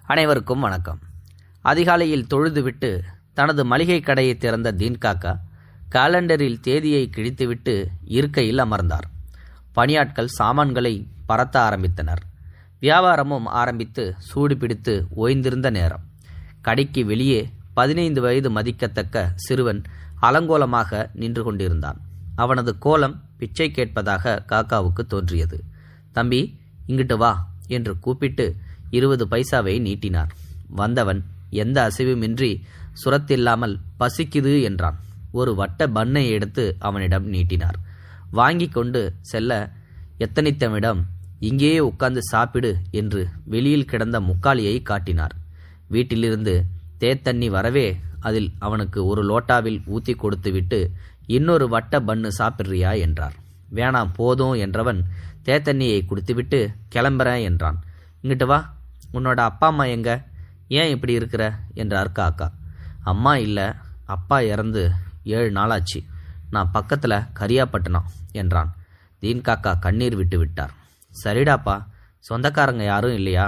அனைவருக்கும் வணக்கம். அதிகாலையில் தொழுதுவிட்டு தனது மளிகை கடையை திறந்த தீன்காக்கா காலண்டரில் தேதியை கிழித்துவிட்டு இருக்கையில் அமர்ந்தார். பணியாட்கள் சாமான்களை பரத்த ஆரம்பித்தனர். வியாபாரமும் ஆரம்பித்து சூடு பிடித்து ஓய்ந்திருந்த நேரம். கடைக்கு வெளியே 15 வயது மதிக்கத்தக்க சிறுவன் அலங்கோலமாக நின்று கொண்டிருந்தான். அவனது கோலம் பிச்சை கேட்பதாக காக்காவுக்கு தோன்றியது. தம்பி, இங்கிட்டு வா என்று கூப்பிட்டு 20 பைசாவை நீட்டினார். வந்தவன் எந்த அசைவுமின்றி சுரத்தில்லாமல் பசிக்குது என்றான். ஒரு வட்ட பண்ணை எடுத்து அவனிடம் நீட்டினார். வாங்கி கொண்டு செல்ல எத்தனித்தவனிடம் இங்கேயே உட்கார்ந்து சாப்பிடு என்று வெளியில் கிடந்த முக்காலியை காட்டினார். வீட்டிலிருந்து தேத்தண்ணி வரவே அதில் அவனுக்கு ஒரு லோட்டாவில் ஊற்றி கொடுத்துவிட்டு இன்னொரு வட்ட பண்ணு சாப்பிட்றியா என்றார். வேணாம் போதும் என்றவன் தேத்தண்ணியை குடித்துவிட்டு கிளம்புறேன் என்றான். இங்கிட்டு வா, உன்னோட அப்பா அம்மா எங்க, ஏன் இப்படி இருக்கிற என்றார் காக்கா. அம்மா இல்லை, அப்பா இறந்து 7 நாளாச்சு. நான் பக்கத்தில் கரியாப்பட்டினம் என்றான். தீன்காக்கா கண்ணீர் விட்டு விட்டார். சரிடாப்பா, சொந்தக்காரங்க யாரும் இல்லையா?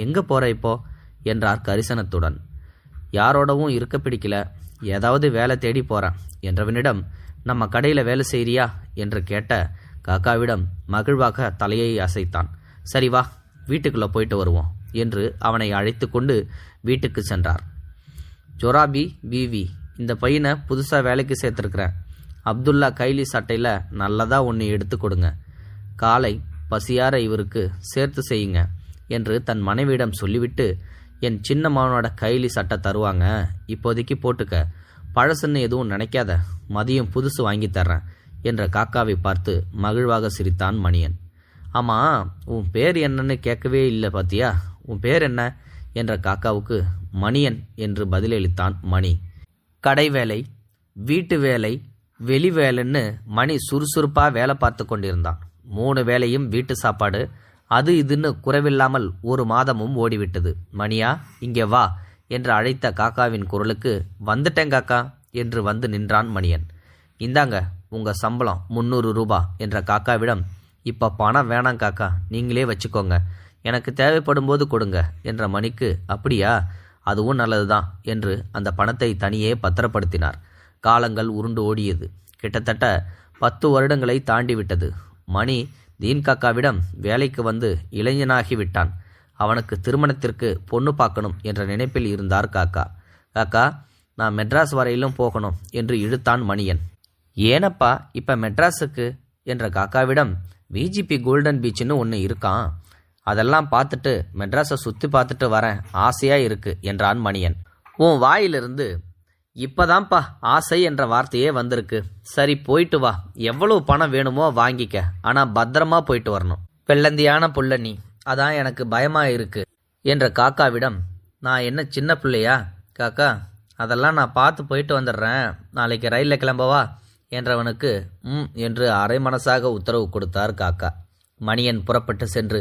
எங்கே போகிற இப்போ என்றார் கரிசனத்துடன். யாரோடவும் இருக்க பிடிக்கல, ஏதாவது வேலை தேடி போகிறேன் என்றவனிடம் நம்ம கடையில் வேலை செய்கிறியா என்று கேட்ட காக்காவிடம் மகிழ்வாக தலையை அசைத்தான். சரி வா, வீட்டுக்குள்ளே போயிட்டு வருவோம் என்று அவனை அழைத்து கொண்டு வீட்டுக்கு சென்றார். ஜொராபி பிவி, இந்த பையனை புதுசாக வேலைக்கு சேர்த்துருக்குறேன். அப்துல்லா கைலி சட்டையில் நல்லதாக ஒன்று எடுத்து கொடுங்க. காலை பசியார இவருக்கு சேர்த்து செய்யுங்க என்று தன் மனைவியிடம் சொல்லிவிட்டு, என் சின்ன மகனோட கைலி சட்டை தருவாங்க, இப்போதைக்கு போட்டுக்க, பழசுன்னு எதுவும் நினைக்காத, மதியம் புதுசு வாங்கி தர்றேன் என்ற காக்காவை பார்த்து மகிழ்வாக சிரித்தான் மணியன். ஆமாம், உன் பேர் என்னன்னு கேட்கவே இல்லை பாத்தியா, உன் பேர் என்ன என்ற காக்காவுக்கு மணியன் என்று பதிலளித்தான் மணி. கடை வேலை, வீட்டு வேலை, வெளி வேலைன்னு மணி சுறுசுறுப்பாக வேலை பார்த்து கொண்டிருந்தான். 3 வேலையும் வீட்டு சாப்பாடு, அது இதுன்னு குறைவில்லாமல் 1 மாதமும் ஓடிவிட்டது. மணியா, இங்கே வா என்று அழைத்த காக்காவின் குரலுக்கு வந்துட்டேன் காக்கா என்று வந்து நின்றான் மணியன். இந்தாங்க உங்கள் சம்பளம் 300 ரூபா என்ற காக்காவிடம், இப்போ பணம் வேணாம் காக்கா, நீங்களே வச்சுக்கோங்க, எனக்கு தேவைப்படும் போது கொடுங்க என்ற மணிக்கு, அப்படியா, அதுவும் நல்லதுதான் என்று அந்த பணத்தை தனியே பத்திரப்படுத்தினார். காலங்கள் உருண்டு ஓடியது. கிட்டத்தட்ட 10 வருடங்களை தாண்டிவிட்டது. மணி தீன்காக்காவிடம் வேலைக்கு வந்து இளைஞனாகிவிட்டான். அவனுக்கு திருமணத்திற்கு பொண்ணு பார்க்கணும் என்ற நினைப்பில் இருந்தார் காக்கா. காக்கா, நான் மெட்ராஸ் வரையிலும் போகணும் என்று இழுத்தான் மணியன். ஏனப்பா இப்போ மெட்ராஸுக்கு என்ற காக்காவிடம், விஜிபி கோல்டன் பீச்சுன்னு ஒன்று இருக்கான், அதெல்லாம் பார்த்துட்டு மெட்ராஸை சுற்றி பார்த்துட்டு வரேன், ஆசையாக இருக்கு என்றான் மணியன். உன் வாயிலிருந்து இப்போதான்ப்பா ஆசை என்ற வார்த்தையே வந்திருக்கு. சரி போயிட்டு வா, எவ்வளவு பணம் வேணுமோ வாங்கிக்க, ஆனால் பத்திரமா போயிட்டு வரணும். வெள்ளந்தியான புள்ள நீ, அதான் எனக்கு பயமாக இருக்கு என்ற காக்காவிடம், நான் என்ன சின்ன பிள்ளையா காக்கா, அதெல்லாம் நான் பார்த்து போயிட்டு வந்துடுறேன், நாளைக்கு ரயிலில் கிளம்பவா என்றவனுக்கு என்று அரை மனசாக உத்தரவு கொடுத்தார் காக்கா. மணியன் புறப்பட்டு சென்று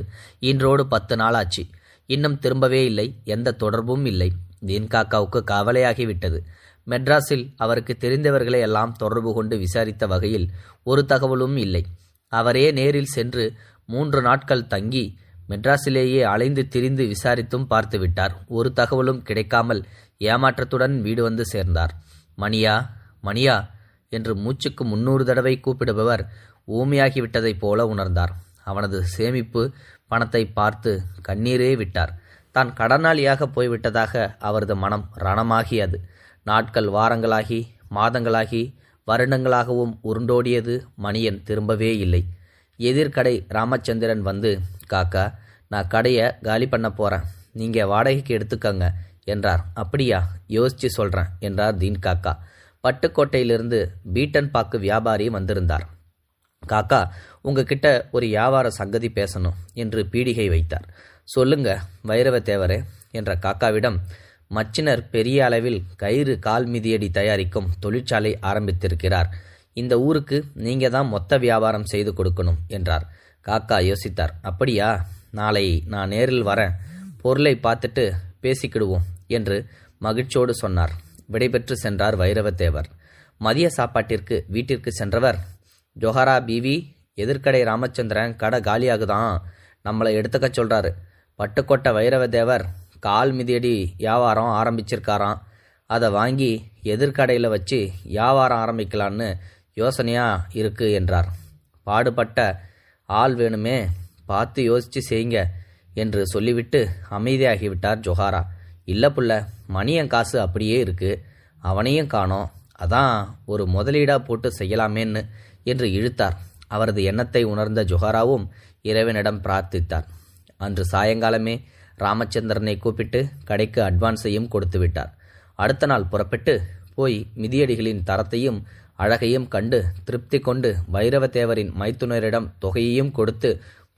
இன்றோடு 10 நாளாச்சு. இன்னும் திரும்பவே இல்லை, எந்த தொடர்பும் இல்லை. தீன்காக்காவுக்கு கவலையாகிவிட்டது. மெட்ராஸில் அவருக்கு தெரிந்தவர்களை எல்லாம் தொடர்பு கொண்டு விசாரித்த வகையில் ஒரு தகவலும் இல்லை. அவரே நேரில் சென்று 3 நாட்கள் தங்கி மெட்ராஸிலேயே அலைந்து திரிந்து விசாரித்தும் பார்த்துவிட்டார். ஒரு தகவலும் கிடைக்காமல் ஏமாற்றத்துடன் வீடு வந்து சேர்ந்தார். மணியா மணியா என்று மூச்சுக்கு 300 தடவை கூப்பிடுபவர் ஊமையாகிவிட்டதைப் போல உணர்ந்தார். அவனது சேமிப்பு பணத்தை பார்த்து கண்ணீரே விட்டார். தான் கடனாளியாக போய்விட்டதாக அவரது மனம் ரணமாகியது. நாட்கள் வாரங்களாகி மாதங்களாகி வருடங்களாகவும் உருண்டோடியது. மணியன் திரும்பவே இல்லை. எதிர்கடை ராமச்சந்திரன் வந்து, காக்கா, நான் கடையை காலி பண்ண போகிறேன், நீங்கள் வாடகைக்கு எடுத்துக்கங்க என்றார். அப்படியா, யோசித்து சொல்கிறேன் என்றார் தீன்காக்கா. பட்டுக்கோட்டையிலிருந்து பீட்டன் பாக்கு வியாபாரி வந்திருந்தார். காக்கா, உங்ககிட்ட ஒரு வியாபார சங்கதி பேசணும் என்று பீடிகை வைத்தார். சொல்லுங்க வைரவத்தேவரே என்ற காக்காவிடம், மச்சினர் பெரிய அளவில் கயிறு கால் மிதியடி தயாரிக்கும் தொழிற்சாலை ஆரம்பித்திருக்கிறார். இந்த ஊருக்கு நீங்கள் தான் மொத்த வியாபாரம் செய்து கொடுக்கணும் என்றார். காக்கா யோசித்தார். அப்படியா, நாளை நான் நேரில் வரேன், பொருளை பார்த்துட்டு பேசிக்கிடுவோம் என்று மகிழ்ச்சியோடு சொன்னார். விடைபெற்று சென்றார் வைரவத்தேவர். மதிய சாப்பாட்டிற்கு வீட்டிற்கு சென்றவர், ஜொஹரா பிவி, எதிர்கடை ராமச்சந்திரன் கடை காலியாகுதான், நம்மளை எடுத்துக்க சொல்கிறாரு. பட்டுக்கோட்டை வைரவதேவர் கால் மிதியடி வியாபாரம் ஆரம்பிச்சிருக்காராம். அதை வாங்கி எதிர்கடையில் வச்சு வியாபாரம் ஆரம்பிக்கலான்னு யோசனையாக இருக்குது என்றார். பாடுபட்ட ஆள் வேணுமே, பார்த்து யோசித்து செய்யுங்க என்று சொல்லிவிட்டு அமைதியாகிவிட்டார் ஜொஹாரா. இல்லை புள்ள, மணியன் காசு அப்படியே இருக்குது, அவனையும் காணோம், அதான் ஒரு முதலீடாக போட்டு செய்யலாமேன்னு என்று இழுத்தார். அவரது எண்ணத்தை உணர்ந்த ஜொஹாராவும் இறைவனிடம் பிரார்த்தித்தார். அன்று சாயங்காலமே ராமச்சந்திரனை கூப்பிட்டு கடைக்கு அட்வான்ஸையும் கொடுத்து விட்டார். அடுத்த நாள் புறப்பட்டு போய் மிதியடிகளின் தரத்தையும் அழகையும் கண்டு திருப்தி கொண்டு வைரவதேவரின் மைத்துனரிடம் தொகையையும் கொடுத்து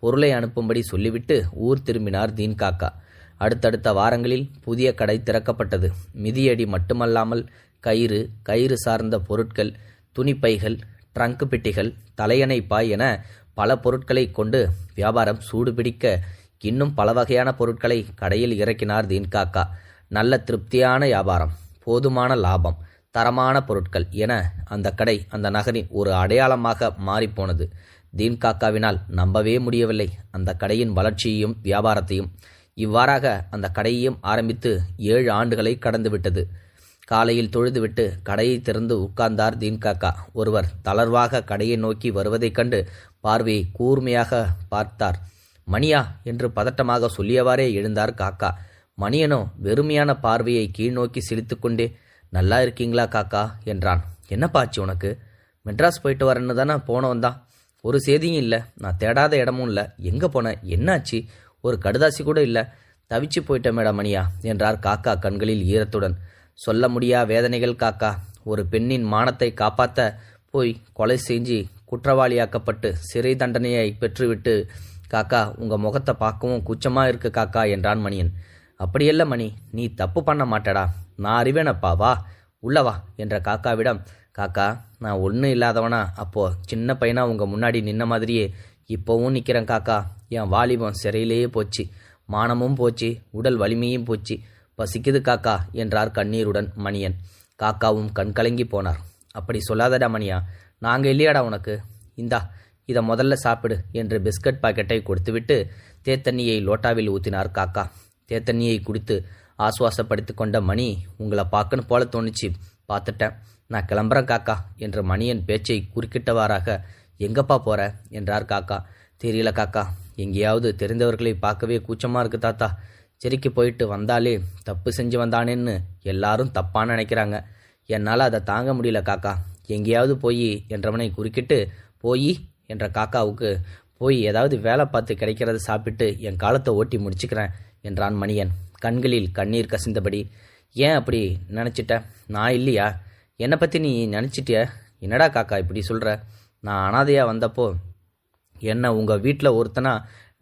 பொருளை அனுப்பும்படி சொல்லிவிட்டு ஊர் திரும்பினார் தீன்காக்கா. அடுத்தடுத்த வாரங்களில் புதிய கடை திறக்கப்பட்டது. மிதியடி மட்டுமல்லாமல் கயிறு சார்ந்த பொருட்கள், துணிப்பைகள், ட்ரங்கு பெட்டிகள், தலையணை பாய் என பல பொருட்களை கொண்டு வியாபாரம் சூடுபிடிக்க இன்னும் பல வகையான பொருட்களை கடையில் இறக்கினார் தீன்காக்கா. நல்ல திருப்தியான வியாபாரம், போதுமான லாபம், தரமான பொருட்கள் என அந்த கடை அந்த நகரின் ஒரு அடையாளமாக மாறிப்போனது. தீன்காக்காவினால் நம்பவே முடியவில்லை அந்த கடையின் வளர்ச்சியையும் வியாபாரத்தையும். இவ்வாறாக அந்த கடையையும் ஆரம்பித்து 7 ஆண்டுகளை கடந்துவிட்டது. காலையில் தொழுதுவிட்டு கடையை திறந்து உட்கார்ந்தார் தீன்காக்கா. ஒருவர் தளர்வாக கடையை நோக்கி வருவதைக் கண்டு பார்வையை கூர்மையாக பார்த்தார். மணியா என்று பதட்டமாக சொல்லியவாறே எழுந்தார் காக்கா. மணியனோ வெறுமையான பார்வையை கீழ்நோக்கி சிரித்துக்கொண்டே, நல்லா இருக்கீங்களா காக்கா என்றான். என்னப்பாச்சு உனக்கு? மெட்ராஸ் போயிட்டு வரேன்னு தானே போனவன் தான், ஒரு செய்தியும் இல்லை, நான் தேடாத இடமும் இல்லை, எங்கே போனேன், என்னாச்சு, ஒரு கடுதாசி கூட இல்லை, தவிச்சு போயிட்ட மேடம் மணியா என்றார் காக்கா கண்களில் ஈரத்துடன். சொல்ல முடியா வேதனைகள் காக்கா. ஒரு பெண்ணின் மானத்தை காப்பாற்ற போய் கொலை செஞ்சு குற்றவாளியாக்கப்பட்டு சிறை தண்டனையை பெற்றுவிட்டு காக்கா, உங்கள் முகத்தை பார்க்கவும் கூச்சமாக இருக்கு காக்கா என்றான் மணியன். அப்படியல்ல மணி, நீ தப்பு பண்ண மாட்டடா, நான் அறிவேனப்பா, வா உள்ளவா என்ற காக்காவிடம், காக்கா நான் ஒன்றும் இல்லாதவனா, அப்போது சின்ன பையனா உங்கள் முன்னாடி நின்ன மாதிரியே இப்போவும் நிற்கிறேன் காக்கா. என் வாலிபம் சிறையிலேயே போச்சு, மானமும் போச்சு, உடல் வலிமையும் போச்சு, பசிக்குது காக்கா என்றார் கண்ணீருடன் மணியன். காக்காவும் கண் கலங்கி போனார். அப்படி சொல்லாதடா மணியா, நாங்கள் இல்லையாடா உனக்கு, இந்தா இதை முதல்ல சாப்பிடு என்று பிஸ்கட் பாக்கெட்டை கொடுத்துவிட்டு தேத்தண்ணியை லோட்டாவில் ஊற்றினார் காக்கா. தேத்தண்ணியை குடித்து ஆசுவாசப்படுத்தி கொண்ட மணி, உங்களை பார்க்கணும் போல தோணுச்சு, பார்த்துட்டேன், நான் கிளம்புறேன் காக்கா என்று மணியன் பேச்சை குறுக்கிட்டவாறாக, எங்கப்பா போற என்றார் காக்கா. தெரியல காக்கா, எங்கேயாவது தெரிந்தவர்களை பார்க்கவே கூச்சமாக இருக்கு தாத்தா, சிறைக்கு போயிட்டு வந்தாலே தப்பு செஞ்சு வந்தானேன்னு எல்லாரும் தப்பான நினைக்கிறாங்க, என்னால் அதை தாங்க முடியல காக்கா, எங்கேயாவது போய் என்றவனை குறுக்கிட்டு, போய் என்ற காக்காவுக்கு, போய் ஏதாவது வேலை பார்த்து கிடைக்கிறத சாப்பிட்டு என் காலத்தை ஓட்டி முடிச்சுக்கிறேன் என்றான் மணியன் கண்களில் கண்ணீர் கசிந்தபடி. ஏன் அப்படி நினச்சிட்ட? நான் இல்லையா? என்னை பற்றி நீ நினச்சிட்டிய? என்னடா காக்கா இப்படி சொல்கிற? நான் அனாதையாக வந்தப்போ என்னை உங்கள் வீட்டில் ஒருத்தனா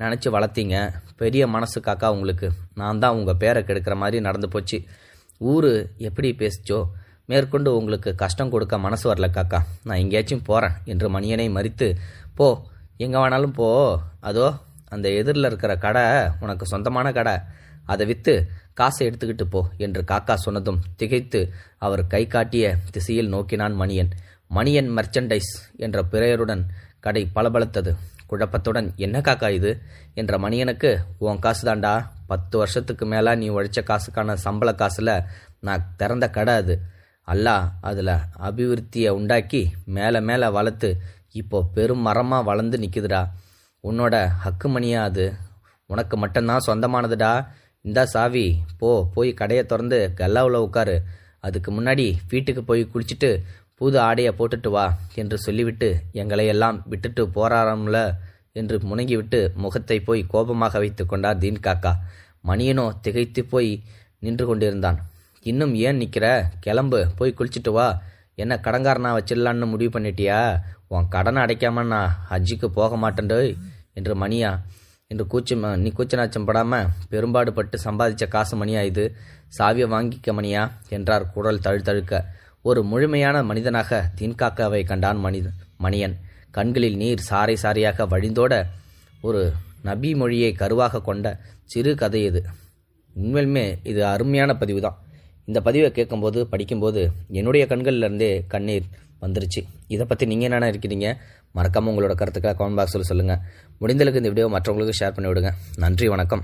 நினச்சி வளர்த்தீங்க, பெரிய மனசு காக்கா உங்களுக்கு, நான் தான் உங்கள் பேரை கெடுக்கிற மாதிரி நடந்து போச்சு. ஊர் எப்படி பேசிச்சோ, மேற்கொண்டு உங்களுக்கு கஷ்டம் கொடுக்க மனசு வரல காக்கா, நான் எங்கேயாச்சும் போகிறேன் என்று மணியனை மறித்து, போ எங்கே வேணாலும் போ, அதோ அந்த எதிரில் இருக்கிற கடை உனக்கு சொந்தமான கடை, அதை விற்று காசை எடுத்துக்கிட்டு போ என்று காக்கா சொன்னதும் திகைத்து அவர் கை காட்டிய திசையில் நோக்கினான் மணியன். மணியன் மெர்ச்சன்டைஸ் என்ற பெயருடன் கடை பளபளத்தது. குழப்பத்துடன், என்ன காக்கா இது என்ற மணியனுக்கு, உன் காசு தாண்டா, 10 வருஷத்துக்கு மேலே நீ உழைச்ச காசுக்கான சம்பள காசில் நான் திறந்த கடை அது. அல்லாஹ் அதில் அபிவிருத்தியை உண்டாக்கி மேலே மேலே வளர்த்து இப்போ பெரும் மரமாக வளர்ந்து நிற்குதுடா. உன்னோட ஹக்கு மணியா அது, உனக்கு மட்டும்தான் சொந்தமானதுடா. இந்தா சாவி, போய் கடையை திறந்து கல்லாவில் உட்காரு, அதுக்கு முன்னாடி வீட்டுக்கு போய் குளிச்சுட்டு புது ஆடையை போட்டுட்டு வா என்று சொல்லிவிட்டு எங்களையெல்லாம் விட்டுட்டு போறாராம்ல என்று முணங்கிவிட்டு முகத்தை போய் கோபமாக வைத்து கொண்டார் தீன்காக்கா. மணியனோ திகைத்து போய் நின்று கொண்டிருந்தான். இன்னும் ஏன் நிற்கிற? கிளம்பு, போய் குளிச்சுட்டு வா. என்ன கடங்காரனா வச்சிடலான்னு முடிவு பண்ணிட்டியா? உன் கடனை அடைக்காம நான் ஹஜ்ஜிக்கு போக மாட்டேன்டோ என்று மணியா என்று நீ கூச்சநாச்சம் படாமல் பெரும்பாடுபட்டு சம்பாதிச்ச காசு மணியா இது, சாவியை வாங்கிக்க மணியா என்றார் குரல் தழுத்தழுக்க. ஒரு முழுமையான மனிதனாக தீன்காக்காவை கண்டான் மணியன். கண்களில் நீர் சாறை சாறையாக வழிந்தோட ஒரு நபி மொழியை கருவாக கொண்ட சிறு கதை இது. உண்மையிலுமே இது அருமையான பதிவு தான். இந்த பதிவை கேட்கும்போது படிக்கும்போது என்னுடைய கண்கள்லேருந்தே கண்ணீர் வந்துருச்சு. இதை பற்றி நீங்கள் என்ன இருக்கிறீங்க? மறக்காமல் உங்களோட கருத்துக்களை கமெண்ட் பாக்ஸில் சொல்லுங்கள். முடிந்தளவுக்கு இந்த வீடியோ மற்றவங்களுக்கு ஷேர் பண்ணி விடுங்க. நன்றி, வணக்கம்.